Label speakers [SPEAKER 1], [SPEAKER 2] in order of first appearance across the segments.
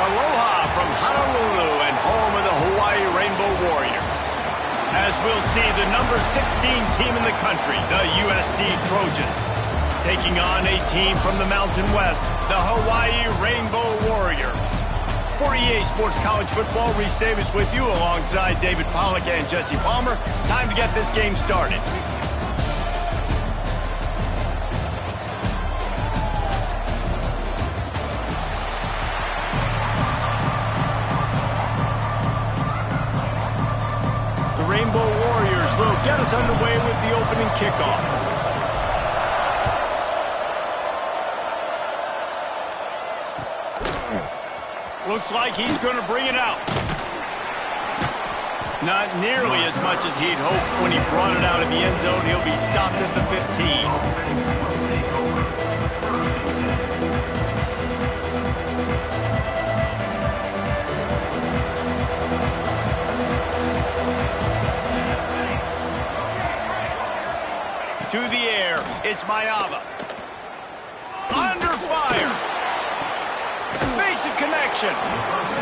[SPEAKER 1] Aloha from Honolulu and home of the Hawaii Rainbow Warriors. As we'll see, the number 16 team in the country, the USC Trojans, taking on a team from the Mountain West, the Hawaii Rainbow Warriors. For EA Sports College Football, Reese Davis with you alongside David Pollack and Jesse Palmer. Time to get this game started. Rainbow Warriors will get us underway with the opening kickoff. Looks like he's going to bring it out. Not nearly as much as he'd hoped when he brought it out of the end zone. He'll be stopped at the 15. To the air, it's Mayava. Under fire. Makes a connection.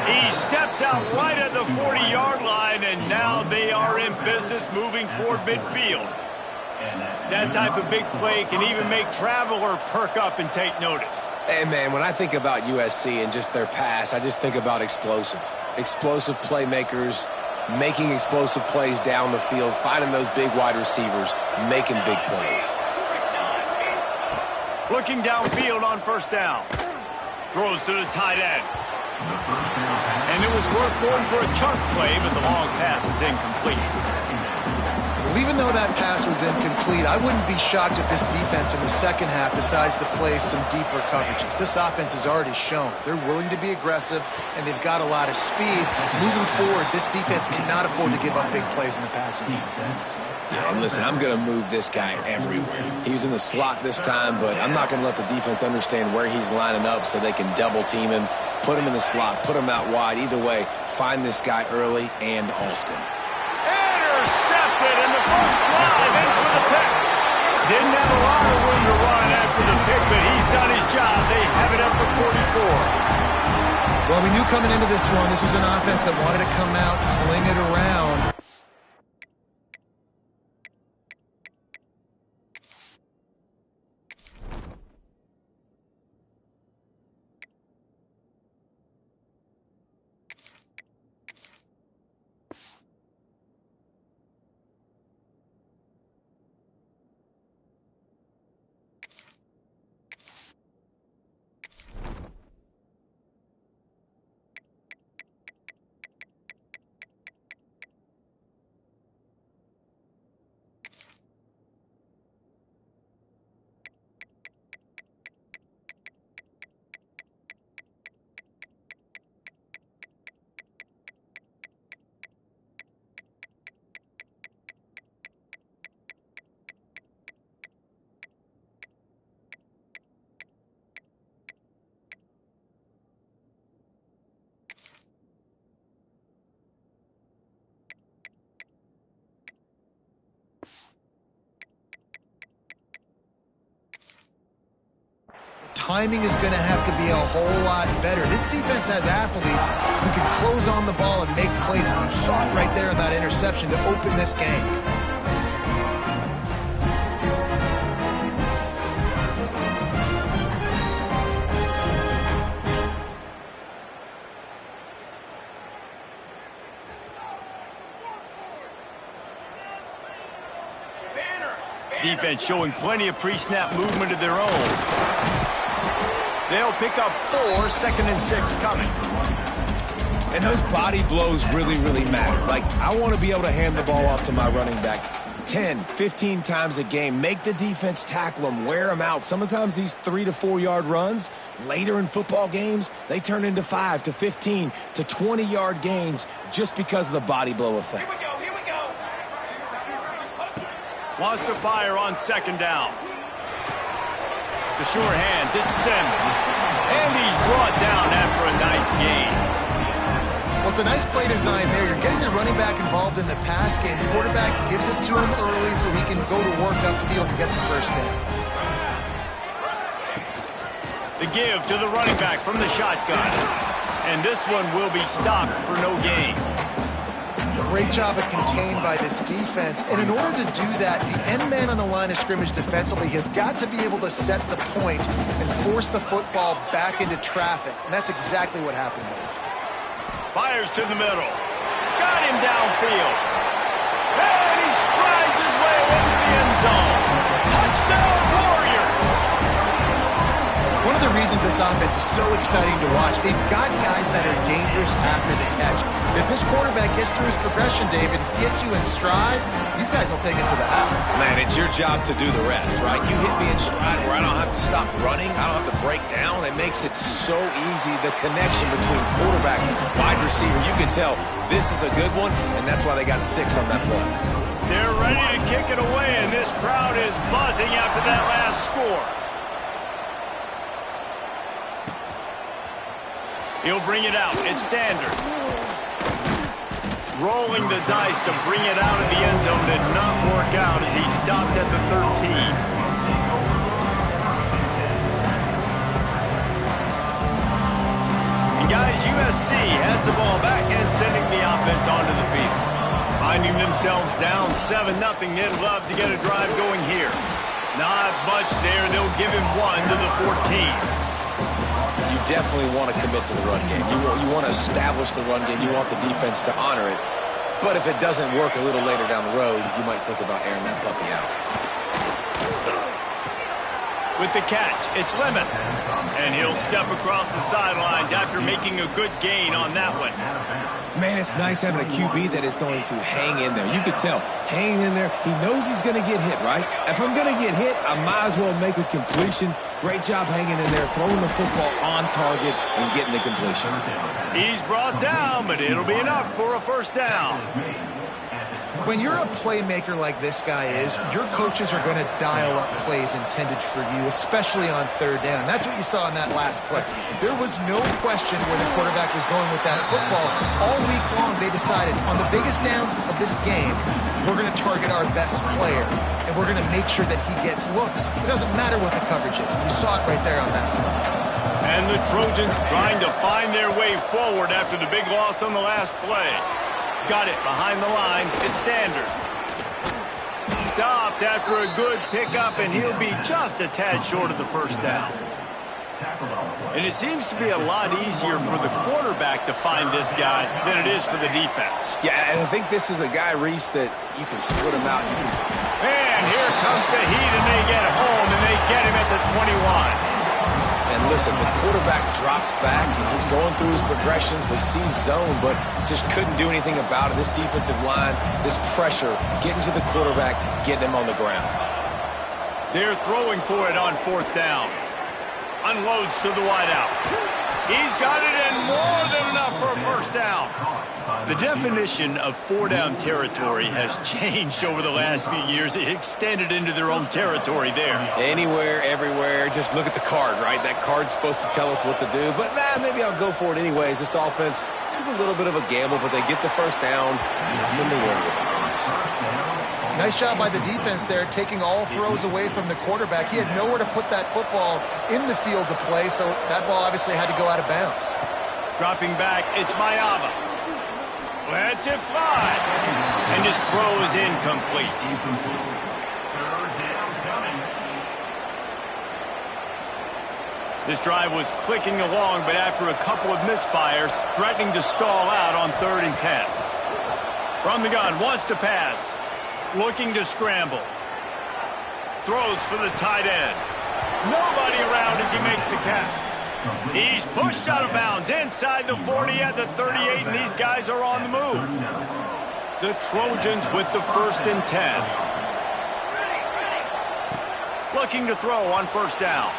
[SPEAKER 1] He steps out right at the 40-yard line, and now they are in business moving toward midfield. That type of big play can even make Traveler perk up and take notice.
[SPEAKER 2] Hey, man, when I think about USC and just their pass, I just think about explosive. Explosive playmakers, making explosive plays down the field, finding those big wide receivers, making big plays.
[SPEAKER 1] Looking downfield on first down. Throws to the tight end. And it was worth going for a chunk play, but the long pass is incomplete.
[SPEAKER 3] Well, even though that pass was incomplete, I wouldn't be shocked if this defense in the second half decides to play some deeper coverages. This offense has already shown they're willing to be aggressive, and they've got a lot of speed. Moving forward, this defense cannot afford to give up big plays in the passing game.
[SPEAKER 2] Yeah, and listen, I'm going to move this guy everywhere. He was in the slot this time, but I'm not going to let the defense understand where he's lining up so they can double team him, put him in the slot, put him out wide. Either way, find this guy early and often.
[SPEAKER 1] Intercepted, and the first drive ends with a pick. Didn't have a lot of room to run after the pick, but he's done his job. They have it up for 44.
[SPEAKER 3] Well, we knew coming into this one, this was an offense that wanted to come out, sling it around. timing is going to have to be a whole lot better. This defense has athletes who can close on the ball and make plays. And you saw it right there in that interception to open this game.
[SPEAKER 1] Defense showing plenty of pre-snap movement of their own. They'll pick up 4, 2nd and 6 coming.
[SPEAKER 2] And those body blows really, really matter. Like, I want to be able to hand the ball off to my running back 10, 15 times a game. Make the defense tackle them, wear them out. Sometimes these 3 to 4 yard runs, later in football games, they turn into 5 to 15 to 20 yard gains just because of the body blow effect.
[SPEAKER 1] Wants to fire on 2nd down. The sure hands, it's Sims. And he's brought down after a nice gain.
[SPEAKER 3] Well, it's a nice play design there. You're getting the running back involved in the pass game. The quarterback gives it to him early so he can go to work upfield and get the first down.
[SPEAKER 1] The give to the running back from the shotgun. And this one will be stopped for no gain.
[SPEAKER 3] Great job of contained by this defense. And in order to do that, the end man on the line of scrimmage defensively has got to be able to set the point and force the football back into traffic. And that's exactly what happened there.
[SPEAKER 1] Fires to the middle. Got him downfield. And he strides his way into the end zone. Touchdown, Warriors!
[SPEAKER 3] One of the reasons this offense is so exciting to watch, they've got guys that are dangerous after the catch. If this quarterback gets through his progression, David, hits you in stride, these guys will take it to the house.
[SPEAKER 2] Man, it's your job to do the rest, right? You hit me in stride where I don't have to stop running. I don't have to break down. It makes it so easy. The connection between quarterback and wide receiver, you can tell this is a good one, and that's why they got 6 on that play.
[SPEAKER 1] They're ready to kick it away, and this crowd is buzzing after that last score. He'll bring it out. It's Sanders. Rolling the dice to bring it out of the end zone did not work out as he stopped at the 13. And guys, USC has the ball back and sending the offense onto the field. Finding themselves down 7-0, they'd love to get a drive going here. Not much there. They'll give him 1 to the 14.
[SPEAKER 2] You definitely want to commit to the run game. You want to establish the run game. You want the defense to honor it. But if it doesn't work a little later down the road, you might think about airing that puppy out.
[SPEAKER 1] With the catch, it's Lemon. And he'll step across the sidelines after making a good gain on that one.
[SPEAKER 2] Man, it's nice having a QB that is going to hang in there. You could tell, hanging in there. He knows he's going to get hit, right? If I'm going to get hit, I might as well make a completion. Great job hanging in there, throwing the football on target and getting the completion.
[SPEAKER 1] He's brought down, but it'll be enough for a first down.
[SPEAKER 3] When you're a playmaker like this guy is, your coaches are going to dial up plays intended for you, especially on 3rd down. That's what you saw in that last play. There was no question where the quarterback was going with that football. All week long, they decided on the biggest downs of this game, we're going to target our best player, and we're going to make sure that he gets looks. It doesn't matter what the coverage is. You saw it right there on that one.
[SPEAKER 1] And the Trojans trying to find their way forward after the big loss on the last play. Got it behind the line. It's Sanders. Stopped after a good pickup, and he'll be just a tad short of the first down. And it seems to be a lot easier for the quarterback to find this guy than it is for the defense.
[SPEAKER 2] Yeah, and I think this is a guy, Reese, that you can split him out.
[SPEAKER 1] And here comes the heat, and they get home, and they get him at the 21.
[SPEAKER 2] And listen, the quarterback drops back, and he's going through his progressions. We see zone, but just couldn't do anything about it. This defensive line, this pressure, getting to the quarterback, getting him on the ground.
[SPEAKER 1] They're throwing for it on 4th down. Unloads to the wideout. He's got it in more than enough for a first down. The definition of 4-down territory has changed over the last few years. It extended into their own territory there.
[SPEAKER 2] Anywhere, everywhere, just look at the card, right? That card's supposed to tell us what to do, but maybe I'll go for it anyways. This offense took a little bit of a gamble, but they get the first down. Nothing to worry about.
[SPEAKER 3] downs. Nice job by the defense there, taking all throws away from the quarterback. He had nowhere to put that football in the field to play, so that ball obviously had to go out of bounds.
[SPEAKER 1] Dropping back, it's Mayava. Lets it fly. And his throw is incomplete. This drive was clicking along, but after a couple of misfires, threatening to stall out on 3rd and 10. From the gun, wants to pass. Looking to scramble. Throws for the tight end. Nobody around as he makes the catch. He's pushed out of bounds inside the 40 at the 38, and these guys are on the move. The Trojans with the 1st and 10. Looking to throw on 1st down.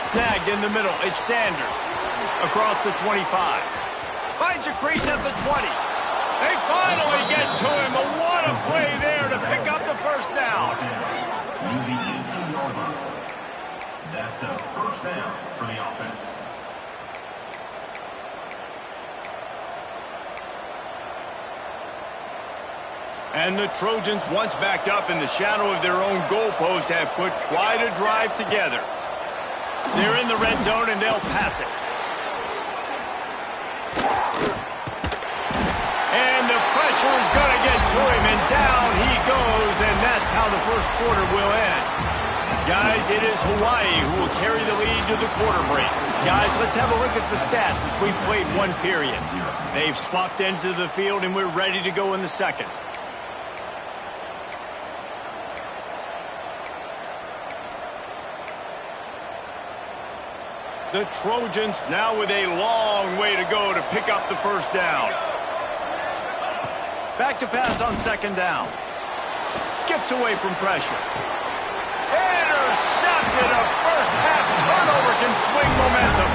[SPEAKER 1] Snagged in the middle. It's Sanders. Across the 25. Finds a crease at the 20. They finally get to him. But what a play there to pick up the 1st down.
[SPEAKER 4] That's a 1st down for the offense.
[SPEAKER 1] And the Trojans, once backed up in the shadow of their own goalpost, have put quite a drive together. They're in the red zone, and they'll pass it. And the pressure is going to get to him, and down he goes, and that's how the 1st quarter will end. Guys, it is Hawaii who will carry the lead to the quarter break. Guys, let's have a look at the stats as we've played 1 period. They've swapped ends of the field, and we're ready to go in the 2nd. The Trojans now with a long way to go to pick up the 1st down. Back to pass on 2nd down. Skips away from pressure. Intercepted. A first half turnover can swing momentum.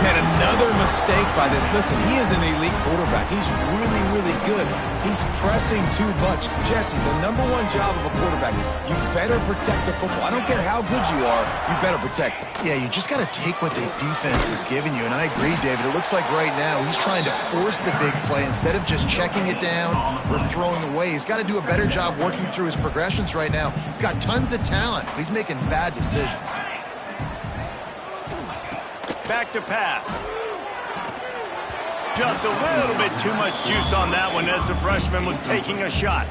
[SPEAKER 2] And another mistake by this. Listen, he is an elite quarterback. He's really, really good. He's pressing too much. Jesse, the #1 job of a quarterback, you better protect the football. I don't care how good you are, you better protect it.
[SPEAKER 3] Yeah, you just got to take what the defense is giving you, and I agree, David. It looks like right now he's trying to force the big play instead of just checking it down or throwing away. He's got to do a better job working through his progressions right now. He's got tons of talent, but he's making bad decisions.
[SPEAKER 1] Back to pass. Just a little bit too much juice on that one as the freshman was taking a shot.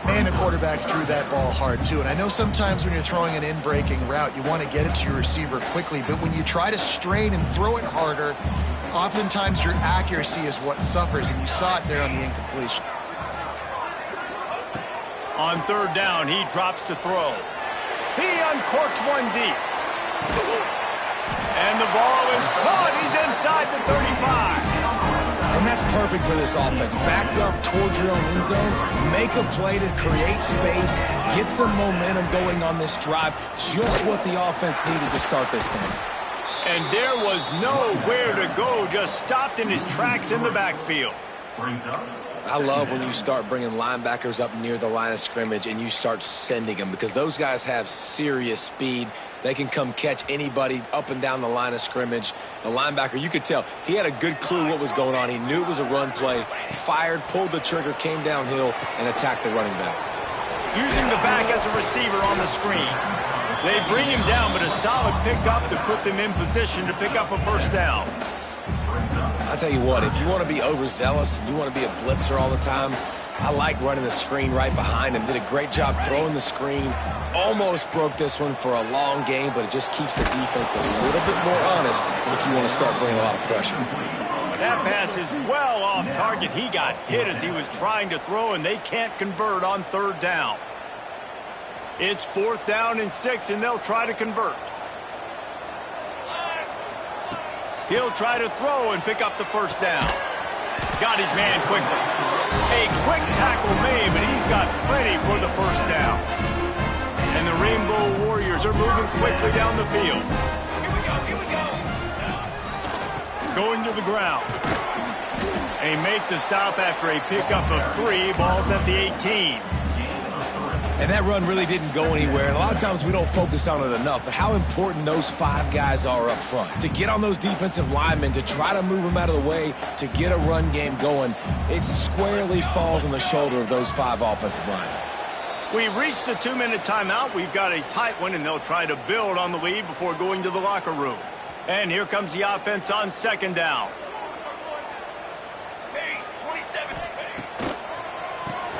[SPEAKER 3] And the quarterback threw that ball hard, too. And I know sometimes when you're throwing an in-breaking route, you want to get it to your receiver quickly. But when you try to strain and throw it harder, oftentimes your accuracy is what suffers. And you saw it there on the incompletion.
[SPEAKER 1] On 3rd down, he drops to throw. He uncorks one deep. And the ball is caught. He's inside the 35.
[SPEAKER 2] And that's perfect for this offense. Backed up towards your own end zone, make a play to create space, get some momentum going on this drive. Just what the offense needed to start this thing.
[SPEAKER 1] And there was nowhere to go, just stopped in his tracks in the backfield.
[SPEAKER 2] I love when you start bringing linebackers up near the line of scrimmage and you start sending them, because those guys have serious speed. They can come catch anybody up and down the line of scrimmage. The linebacker, you could tell, he had a good clue what was going on. He knew it was a run play, fired, pulled the trigger, came downhill, and attacked the running back.
[SPEAKER 1] Using the back as a receiver on the screen. They bring him down, but a solid pickup to put them in position to pick up a 1st down.
[SPEAKER 2] I'll tell you what, if you want to be overzealous and you want to be a blitzer all the time, I like running the screen right behind him. Did a great job throwing the screen. Almost broke this one for a long game, but it just keeps the defense a little bit more honest if you want to start bringing a lot of pressure.
[SPEAKER 1] That pass is well off target. He got hit as he was trying to throw, and they can't convert on 3rd down. It's 4th down and 6, and they'll try to convert. He'll try to throw and pick up the 1st down. Got his man quickly. A quick tackle made, but he's got plenty for the 1st down. And the Rainbow Warriors are moving quickly down the field. Here we go. Going to the ground. They make the stop after a pickup of 3. Ball's at the 18.
[SPEAKER 2] And that run really didn't go anywhere. And a lot of times we don't focus on it enough, but how important those 5 guys are up front. To get on those defensive linemen, to try to move them out of the way, to get a run game going, it squarely falls on the shoulder of those 5 offensive linemen.
[SPEAKER 1] We've reached the 2-minute timeout. We've got a tight one, and they'll try to build on the lead before going to the locker room. And here comes the offense on 2nd down.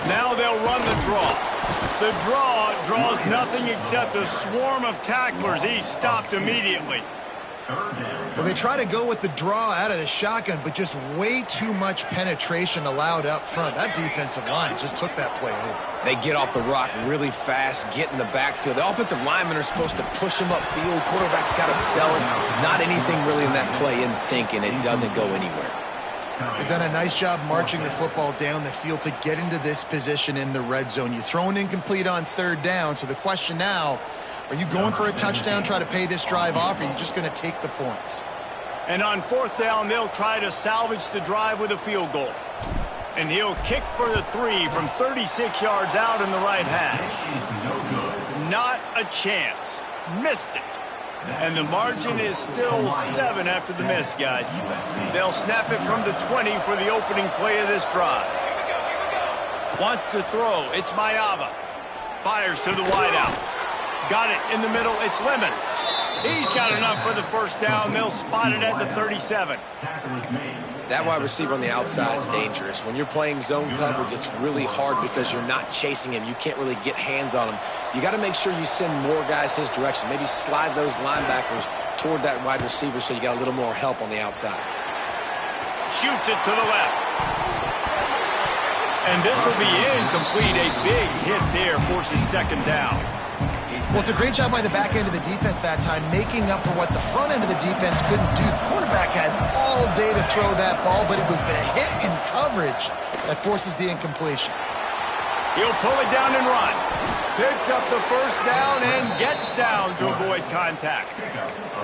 [SPEAKER 1] Now they'll run the draw. The draw draws nothing except a swarm of tacklers. He's stopped immediately.
[SPEAKER 3] Well, they try to go with the draw out of the shotgun, but just way too much penetration allowed up front. That defensive line just took that play over.
[SPEAKER 2] They get off the rock really fast, get in the backfield. The offensive linemen are supposed to push him upfield. Quarterback's got to sell it. Not anything really in that play in sync, and it doesn't go anywhere.
[SPEAKER 3] They've done a nice job marching the football down the field to get into this position in the red zone. You throw an incomplete on 3rd down, so the question now, are you going for a touchdown, try to pay this drive off, or are you just going to take the points?
[SPEAKER 1] And on 4th down, they'll try to salvage the drive with a field goal. And he'll kick for the 3 from 36 yards out in the right hash. Not a chance. Missed it. And the margin is still 7 after the miss, guys. They'll snap it from the 20 for the opening play of this drive. Wants to throw. It's Maiava. Fires to the wideout. Got it in the middle. It's Lemon. He's got enough for the 1st down. They'll spot it at the 37.
[SPEAKER 2] That wide receiver on the outside is dangerous. When you're playing zone coverage, it's really hard because you're not chasing him. You can't really get hands on him. You got to make sure you send more guys his direction. Maybe slide those linebackers toward that wide receiver so you got a little more help on the outside.
[SPEAKER 1] Shoots it to the left. And this will be incomplete. A big hit there forces 2nd down.
[SPEAKER 3] Well, it's a great job by the back end of the defense that time, making up for what the front end of the defense couldn't do. The quarterback had all day to throw that ball, but it was the hit in coverage that forces the incompletion.
[SPEAKER 1] He'll pull it down and run. Picks up the 1st down and gets down to avoid contact.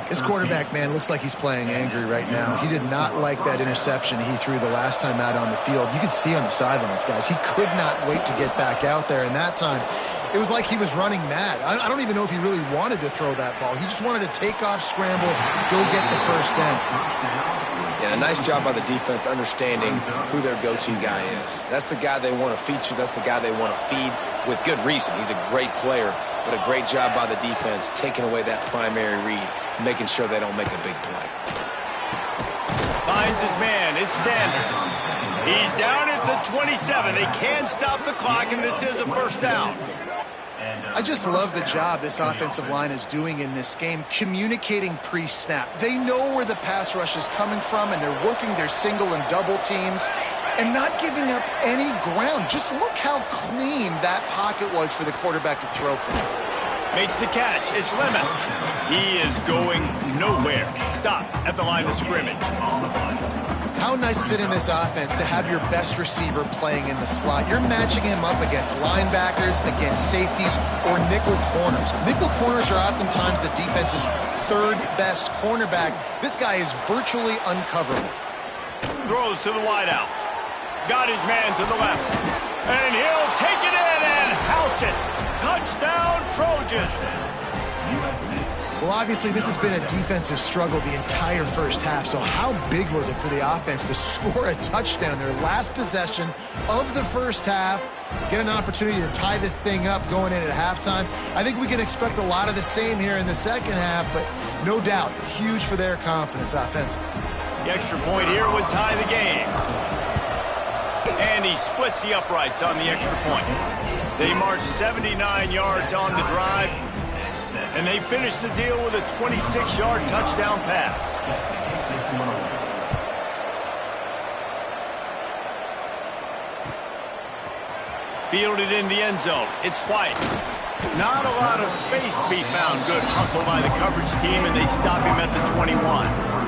[SPEAKER 3] This quarterback, man, looks like he's playing angry right now. He did not like that interception he threw the last time out on the field. You could see on the sidelines, guys. He could not wait to get back out there, and that time it was like he was running mad. I don't even know if he really wanted to throw that ball. He just wanted to take off, scramble, go get the 1st down.
[SPEAKER 2] Yeah, a nice job by the defense understanding who their go-to guy is. That's the guy they want to feature. That's the guy they want to feed with good reason. He's a great player, but a great job by the defense taking away that primary read, making sure they don't make a big play.
[SPEAKER 1] Finds his man. It's Sanders. He's down at the 27. They can't stop the clock, and this is a 1st down.
[SPEAKER 3] I just love the job this offensive line is doing in this game, communicating pre-snap. They know where the pass rush is coming from, and they're working their single and double teams and not giving up any ground. Just look how clean that pocket was for the quarterback to throw from.
[SPEAKER 1] Makes the catch. It's Lemon. He is going nowhere. Stop at the line of scrimmage.
[SPEAKER 3] How nice is it in this offense to have your best receiver playing in the slot? You're matching him up against linebackers, against safeties, or nickel corners. Nickel corners are oftentimes the defense's 3rd best cornerback. This guy is virtually uncoverable.
[SPEAKER 1] Throws to the wideout. Got his man to the left. And he'll take it in and house it. Touchdown, Trojans.
[SPEAKER 3] Well, obviously, this has been a defensive struggle the entire 1st half, so how big was it for the offense to score a touchdown? Their last possession of the 1st half, get an opportunity to tie this thing up going in at halftime. I think we can expect a lot of the same here in the 2nd half, but no doubt, huge for their confidence offensively.
[SPEAKER 1] The extra point here would tie the game. And he splits the uprights on the extra point. They march 79 yards on the drive. And they finish the deal with a 26-yard touchdown pass. Fielded in the end zone. It's White. Not a lot of space to be found. Good hustle by the coverage team, and they stop him at the 21.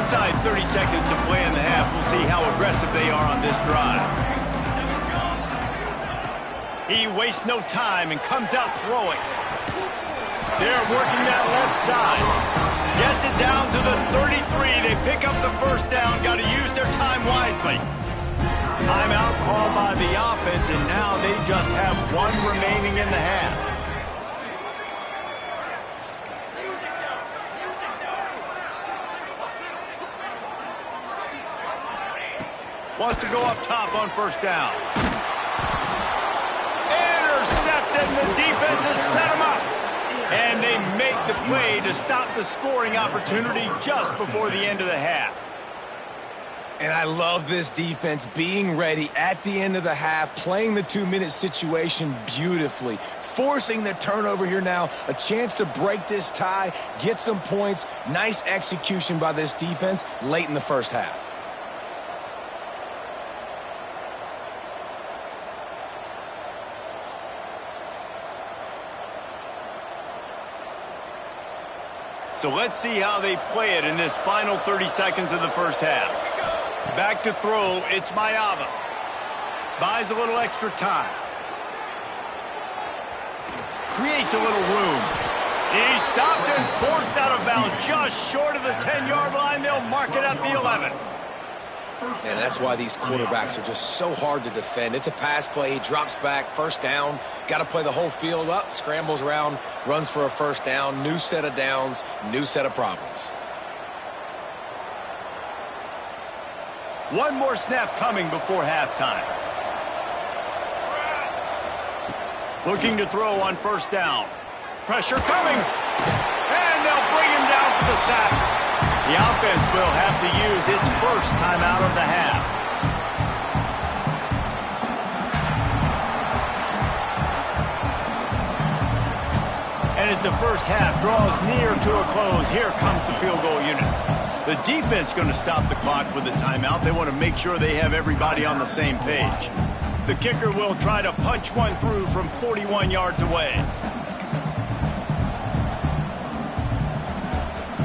[SPEAKER 1] Inside 30 seconds to play in the half. We'll see how aggressive they are on this drive. He wastes no time and comes out throwing. They're working that left side. Gets it down to the 33. They pick up the first down. Got to use their time wisely. Timeout called by the offense, and now they just have one remaining in the half. Wants to go up top on first down. Intercepted, and the defense has set him up. And they make the play to stop the scoring opportunity just before the end of the half.
[SPEAKER 2] And I love this defense being ready at the end of the half, playing the 2-minute situation beautifully, forcing the turnover here now, a chance to break this tie, get some points. Nice execution by this defense late in the first half.
[SPEAKER 1] So let's see how they play it in this final 30 seconds of the first half. Back to throw, it's Mayava. Buys a little extra time. Creates a little room. He's stopped and forced out of bounds just short of the 10-yard line. They'll mark it at the 11.
[SPEAKER 2] And that's why these quarterbacks are just so hard to defend. It's a pass play. He drops back, first down. Got to play the whole field up, scrambles around, runs for a first down. New set of downs, new set of problems.
[SPEAKER 1] One more snap coming before halftime. Looking to throw on first down. Pressure coming. And they'll bring him down for the sack. The offense will have to use its first timeout of the half. And as the first half draws near to a close, here comes the field goal unit. The defense going to stop the clock with a timeout. They want to make sure they have everybody on the same page. The kicker will try to punch one through from 41 yards away.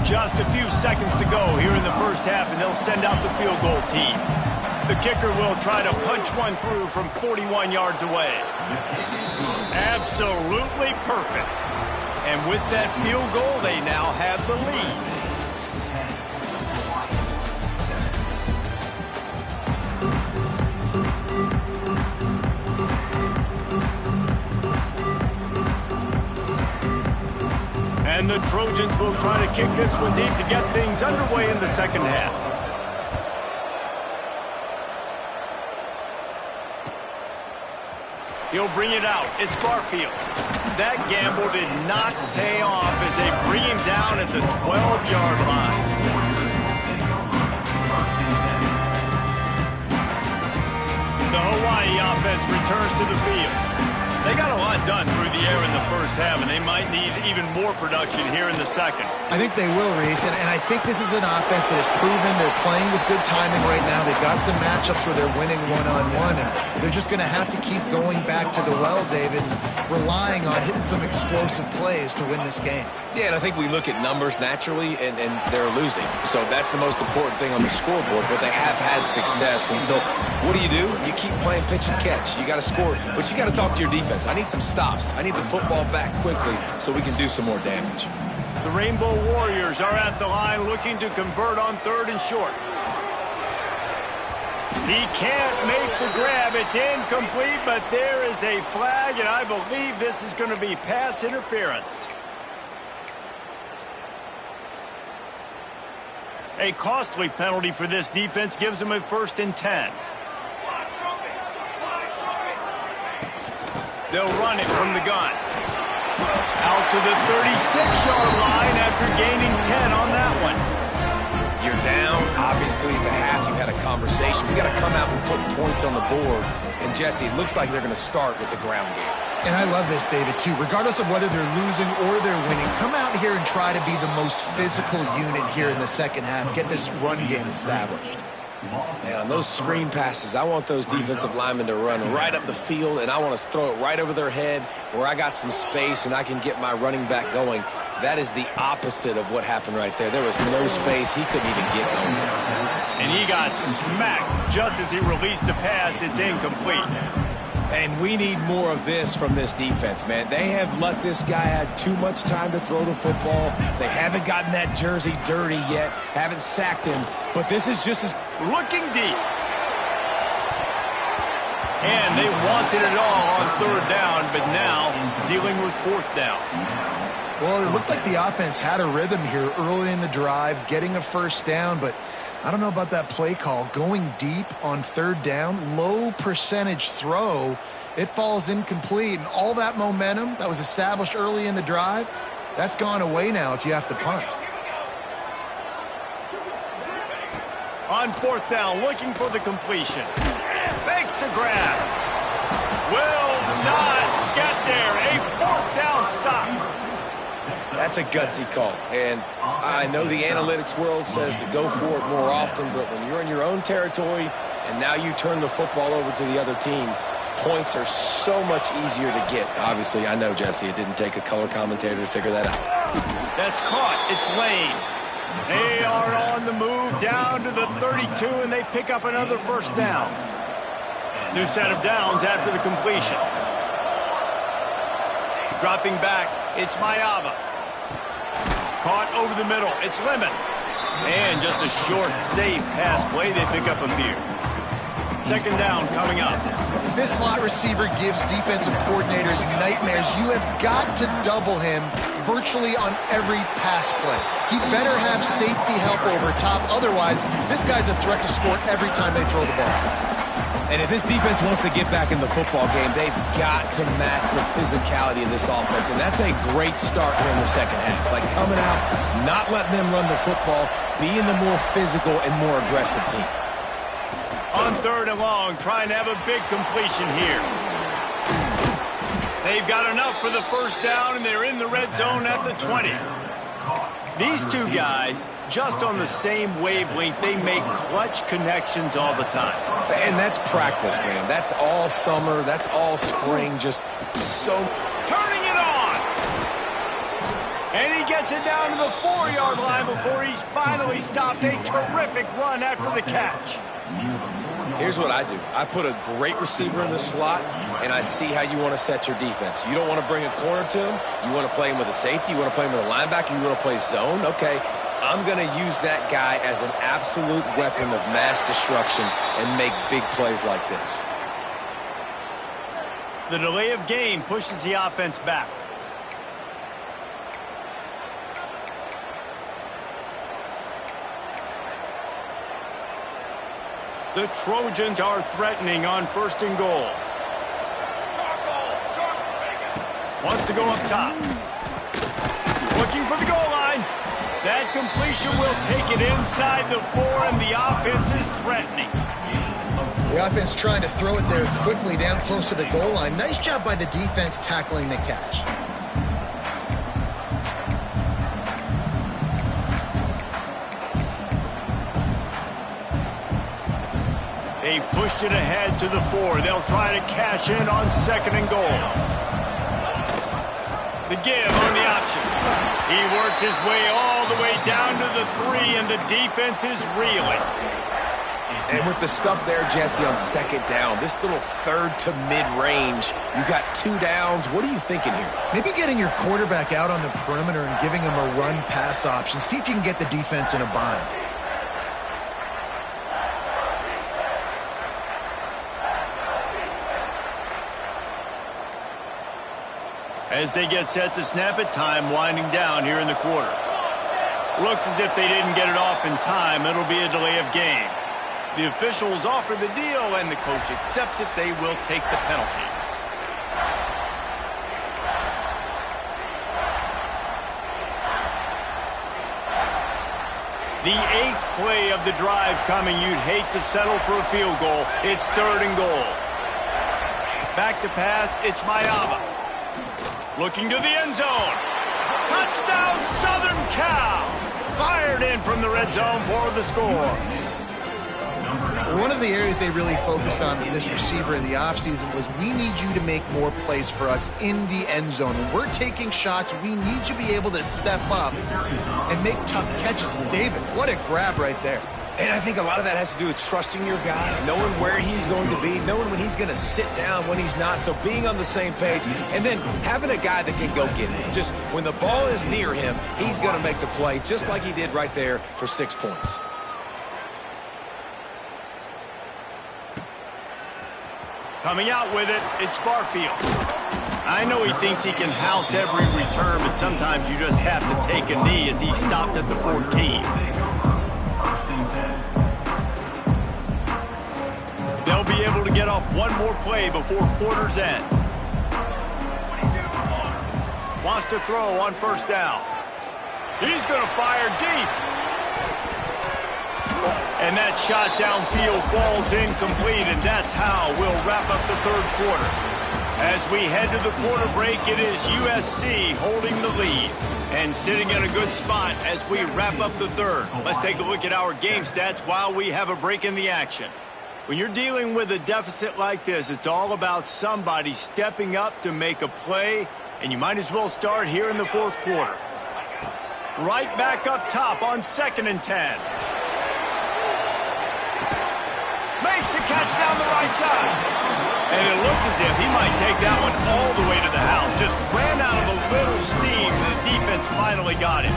[SPEAKER 1] Just a few seconds to go here in the first half, and they'll send out the field goal team. The kicker will try to punch one through from 41 yards away. Absolutely perfect. And with that field goal, they now have the lead. And the Trojans will try to kick this one deep to get things underway in the second half. He'll bring it out. It's Garfield. That gamble did not pay off as they bring him down at the 12-yard line. The Hawaii offense returns to the field. They got a lot done through the air in the first half, and they might need even more production here in the second.
[SPEAKER 3] I think they will, Reese, and I think this is an offense that has proven they're playing with good timing right now. They've got some matchups where they're winning one-on-one, and they're just going to have to keep going back to the well, David, and relying on hitting some explosive plays to win this game.
[SPEAKER 2] Yeah, and I think we look at numbers naturally, and they're losing. So that's the most important thing on the scoreboard, but they have had success. And so what do? You keep playing pitch and catch. You got to score, but you got to talk to your defense. I need some stops. I need the football back quickly so we can do some more damage.
[SPEAKER 1] The Rainbow Warriors are at the line looking to convert on 3rd and short. He can't make the grab. It's incomplete, but there is a flag, and I believe this is going to be pass interference. A costly penalty for this defense gives them a 1st and 10. They'll run it from the gun. Out to the 36-yard line after gaining 10 on that one.
[SPEAKER 2] You're down. Obviously, at the half, you had a conversation. You got to come out and put points on the board. And, Jesse, it looks like they're going to start with the ground game.
[SPEAKER 3] And I love this, David, too. Regardless of whether they're losing or they're winning, come out here and try to be the most physical unit here in the second half. Get this run game established.
[SPEAKER 2] Man, on those screen passes, I want those defensive linemen to run right up the field, and I want to throw it right over their head where I got some space and I can get my running back going. That is the opposite of what happened right there. There was no space. He couldn't even get going.
[SPEAKER 1] And he got smacked just as he released the pass. It's incomplete.
[SPEAKER 2] And we need more of this from this defense, man. They have let this guy have too much time to throw the football. They haven't gotten that jersey dirty yet, haven't sacked him. But this is just as...
[SPEAKER 1] Looking deep. And they wanted it all on third down, but now dealing with fourth down.
[SPEAKER 3] Well, it looked like the offense had a rhythm here early in the drive, getting a first down, but I don't know about that play call. Going deep on third down, low percentage throw, it falls incomplete, and all that momentum that was established early in the drive, that's gone away now if you have to punt.
[SPEAKER 1] On fourth down, looking for the completion. Makes the grab. Will not get there. A fourth down stop.
[SPEAKER 2] That's a gutsy call, and I know the analytics world says to go for it more often, but when you're in your own territory and now you turn the football over to the other team, points are so much easier to get. Obviously, I know, Jesse, it didn't take a color commentator to figure that out.
[SPEAKER 1] That's caught. It's Lane. They are on the move down to the 32, and they pick up another first down. New set of downs after the completion. Dropping back, it's Mayava. Caught over the middle, it's Lemon. And just a short, safe pass play, they pick up a few. Second down coming up.
[SPEAKER 3] This slot receiver gives defensive coordinators nightmares. You have got to double him virtually on every pass play. He better have safety help over top. Otherwise, this guy's a threat to score every time they throw the ball.
[SPEAKER 2] And if this defense wants to get back in the football game, they've got to match the physicality of this offense. And that's a great start here in the second half. Like coming out, not letting them run the football, being the more physical and more aggressive team.
[SPEAKER 1] On third and long, trying to have a big completion here. They've got enough for the first down, and they're in the red zone at the 20. These two guys, just on the same wavelength, they make clutch connections all the time.
[SPEAKER 2] And that's practice, man. That's all summer. That's all spring. Just so...
[SPEAKER 1] Turning it on! And he gets it down to the 4-yard line before he's finally stopped. A terrific run after the catch.
[SPEAKER 2] Here's what I do. I put a great receiver in the slot, and I see how you want to set your defense. You don't want to bring a corner to him. You want to play him with a safety. You want to play him with a linebacker. You want to play zone. Okay, I'm going to use that guy as an absolute weapon of mass destruction and make big plays like this.
[SPEAKER 1] The delay of game pushes the offense back. The Trojans are threatening on first and goal. Wants to go up top. Looking for the goal line. That completion will take it inside the 4, and the offense is threatening.
[SPEAKER 3] The offense trying to throw it there quickly down close to the goal line. Nice job by the defense tackling the catch.
[SPEAKER 1] They've pushed it ahead to the 4. They'll try to cash in on second and goal. The give on the option. He works his way all the way down to the 3, and the defense is reeling.
[SPEAKER 2] And with the stuff there, Jesse, on second down, this little third to mid-range, you got 2 downs. What are you thinking here?
[SPEAKER 3] Maybe getting your quarterback out on the perimeter and giving him a run-pass option. See if you can get the defense in a bind.
[SPEAKER 1] As they get set to snap it, time winding down here in the quarter. Looks as if they didn't get it off in time. It'll be a delay of game. The officials offer the deal, and the coach accepts it. They will take the penalty. The 8th play of the drive coming. You'd hate to settle for a field goal. It's third and goal. Back to pass. It's Mayava. Looking to the end zone. Touchdown, Southern Cal. Fired in from the red zone for the score.
[SPEAKER 3] One of the areas they really focused on with this receiver in the offseason was we need you to make more plays for us in the end zone. When we're taking shots, we need you to be able to step up and make tough catches. And David, what a grab right there.
[SPEAKER 2] And I think a lot of that has to do with trusting your guy, knowing where he's going to be, knowing when he's going to sit down, when he's not. So being on the same page, and then having a guy that can go get it. Just when the ball is near him, he's going to make the play, just like he did right there for 6 points.
[SPEAKER 1] Coming out with it, it's Barfield. I know he thinks he can house every return, but sometimes you just have to take a knee as he stopped at the 14. They'll be able to get off one more play before quarter's end. Wants to throw on first down. He's going to fire deep. And that shot downfield falls incomplete, and that's how we'll wrap up the third quarter. As we head to the quarter break, it is USC holding the lead and sitting in a good spot as we wrap up the third. Let's take a look at our game stats while we have a break in the action. When you're dealing with a deficit like this, it's all about somebody stepping up to make a play, and you might as well start here in the fourth quarter. Right back up top on 2nd and 10. Makes the catch down the right side. And it looked as if he might take that one all the way to the house. Just ran out of a little steam. The defense finally got him.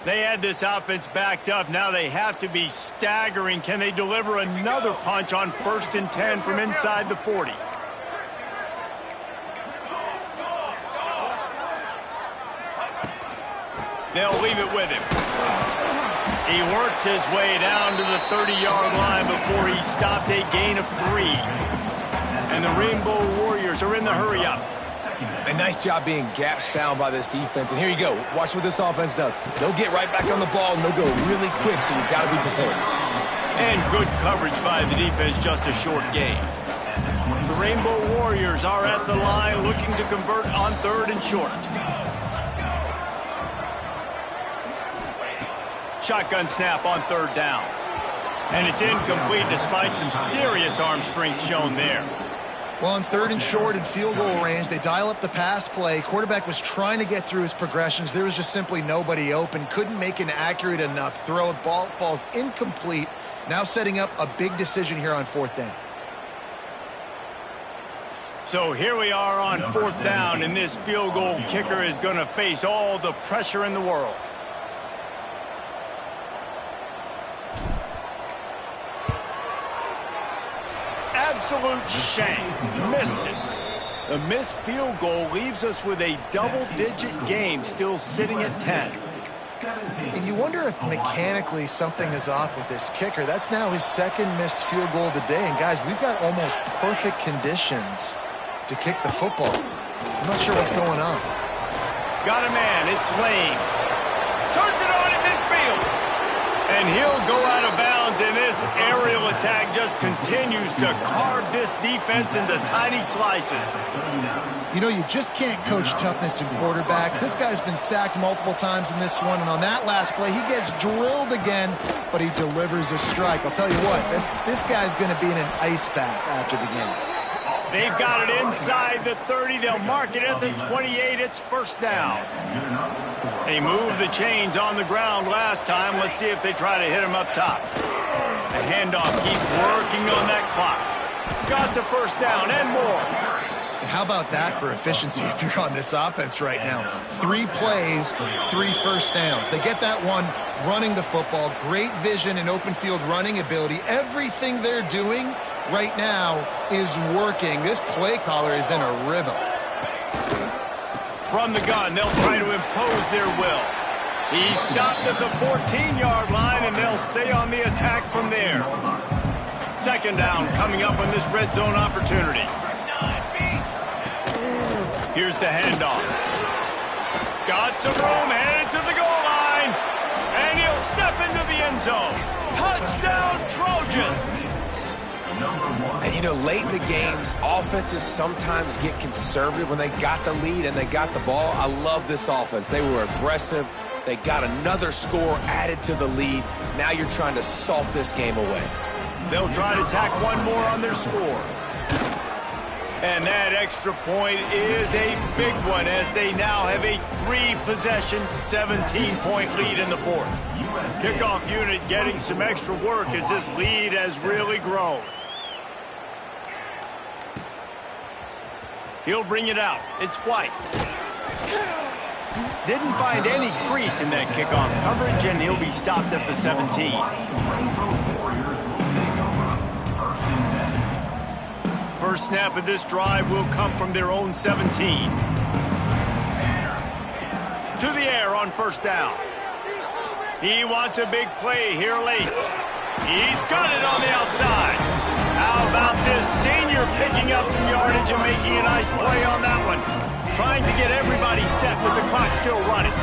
[SPEAKER 1] They had this offense backed up. Now they have to be staggering. Can they deliver another punch on 1st and 10 from inside the 40? They'll leave it with him. He works his way down to the 30-yard line before he stopped a gain of 3. And the Rainbow Warriors are in the hurry-up.
[SPEAKER 2] A nice job being gap sound by this defense. And here you go. Watch what this offense does. They'll get right back on the ball, and they'll go really quick, so you've got to be prepared.
[SPEAKER 1] And good coverage by the defense, just a short gain. The Rainbow Warriors are at the line looking to convert on 3rd and short. Shotgun snap on 3rd down. And it's incomplete despite some serious arm strength shown there.
[SPEAKER 3] Well, on 3rd and short and field goal range, they dial up the pass play. Quarterback was trying to get through his progressions. There was just simply nobody open. Couldn't make an accurate enough throw. Ball falls incomplete. Now setting up a big decision here on 4th down.
[SPEAKER 1] So here we are on 4th down, and this field goal kicker is going to face all the pressure in the world. Absolute shame. Missed it. The missed field goal leaves us with a double-digit game still sitting at 10.
[SPEAKER 3] And you wonder if mechanically something is off with this kicker. That's now his 2nd missed field goal of the day. And guys, we've got almost perfect conditions to kick the football. I'm not sure what's going on.
[SPEAKER 1] Got a man. It's Lane. Turns it on in midfield. And he'll go out of bounds, and this aerial attack just continues to carve this defense into tiny slices.
[SPEAKER 3] You know, you just can't coach toughness in quarterbacks. This guy's been sacked multiple times in this one, and on that last play, he gets drilled again, but he delivers a strike. I'll tell you what, this guy's going to be in an ice bath after the game.
[SPEAKER 1] They've got it inside the 30. They'll mark it at the 28. It's 1st down. They moved the chains on the ground last time. Let's see if they try to hit him up top. The handoff, keep working on that clock. Got the 1st down and more.
[SPEAKER 3] And how about that for efficiency if you're on this offense right now? 3 plays, 3 1st downs. They get that one running the football. Great vision and open field running ability. Everything they're doing right now is working. This play caller is in a rhythm.
[SPEAKER 1] From the gun, they'll try to impose their will. He stopped at the 14-yard line, and they'll stay on the attack from there. 2nd down coming up on this red zone opportunity. Here's the handoff. Got some room, headed to the goal line, and he'll step into the end zone. Touchdown, Trojans!
[SPEAKER 2] And, you know, late in the games, offenses sometimes get conservative when they got the lead and they got the ball. I love this offense. They were aggressive. They got another score added to the lead. Now you're trying to salt this game away.
[SPEAKER 1] They'll try to tack one more on their score. And that extra point is a big one as they now have a 3-possession, 17-point lead in the fourth. Kickoff unit getting some extra work as this lead has really grown. He'll bring it out. It's White. Didn't find any crease in that kickoff coverage, and he'll be stopped at the 17. First snap of this drive will come from their own 17. To the air on first down. He wants a big play here late. He's got it on the outside. How about this senior picking up some yardage and making a nice play on that one? Trying to get everybody set with the clock still running.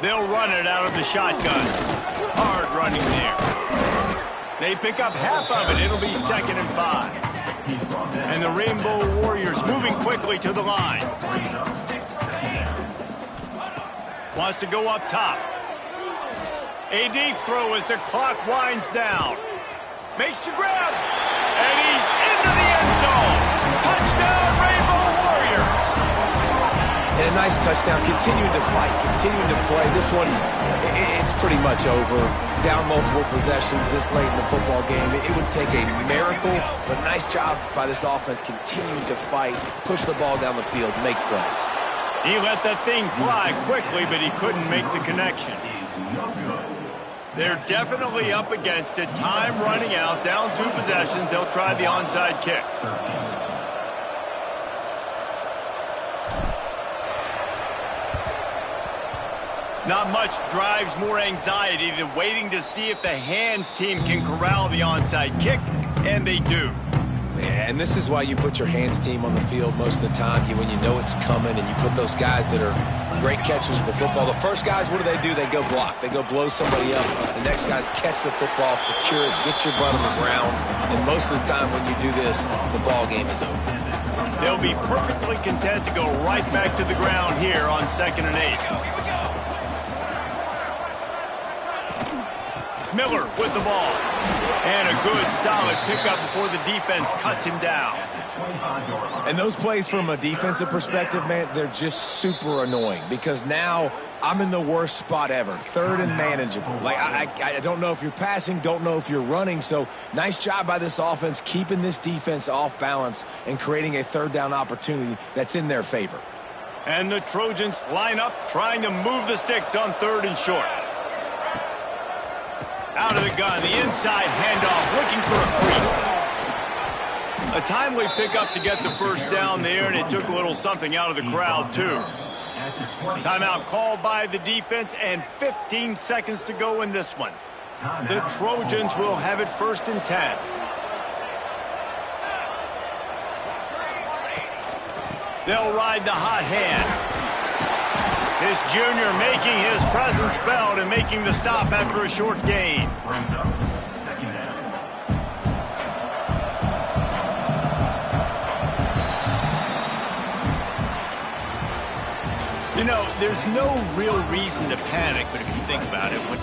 [SPEAKER 1] They'll run it out of the shotgun. Hard running there. They pick up half of it. It'll be 2nd and 5. And the Rainbow Warriors moving quickly to the line. Wants to go up top. A deep throw as the clock winds down. Makes the grab. And he's into the end zone. Touchdown, Rainbow Warriors.
[SPEAKER 2] And a nice touchdown. Continuing to fight, continuing to play. This one, it's pretty much over. Down multiple possessions this late in the football game. It would take a miracle, but nice job by this offense continuing to fight, push the ball down the field, make plays.
[SPEAKER 1] He let that thing fly quickly, but he couldn't make the connection. They're definitely up against it. Time running out, down 2 possessions. They'll try the onside kick. Not much drives more anxiety than waiting to see if the hands team can corral the onside kick, and they do.
[SPEAKER 2] And this is why you put your hands team on the field most of the time, when you know it's coming, and you put those guys that are great catchers of the football. The first guys, what do? They go block. They go blow somebody up. The next guys catch the football, secure it, get your butt on the ground. And most of the time when you do this, the ball game is over.
[SPEAKER 1] They'll be perfectly content to go right back to the ground here on 2nd and 8. Miller with the ball. And a good, solid pickup before the defense cuts him down.
[SPEAKER 2] And those plays from a defensive perspective, man, they're just super annoying because now I'm in the worst spot ever. 3rd and manageable. Like, I don't know if you're passing, don't know if you're running. So nice job by this offense keeping this defense off balance and creating a 3rd down opportunity that's in their favor.
[SPEAKER 1] And the Trojans line up trying to move the sticks on 3rd and short. Out of the gun, the inside handoff, looking for a crease. A timely pickup to get the first down there, and it took a little something out of the crowd, too. Timeout called by the defense, and 15 seconds to go in this one. The Trojans will have it 1st and 10. They'll ride the hot hand. This junior making his presence felt and making the stop after a short gain. You know, there's no real reason to panic, but if you think about it, when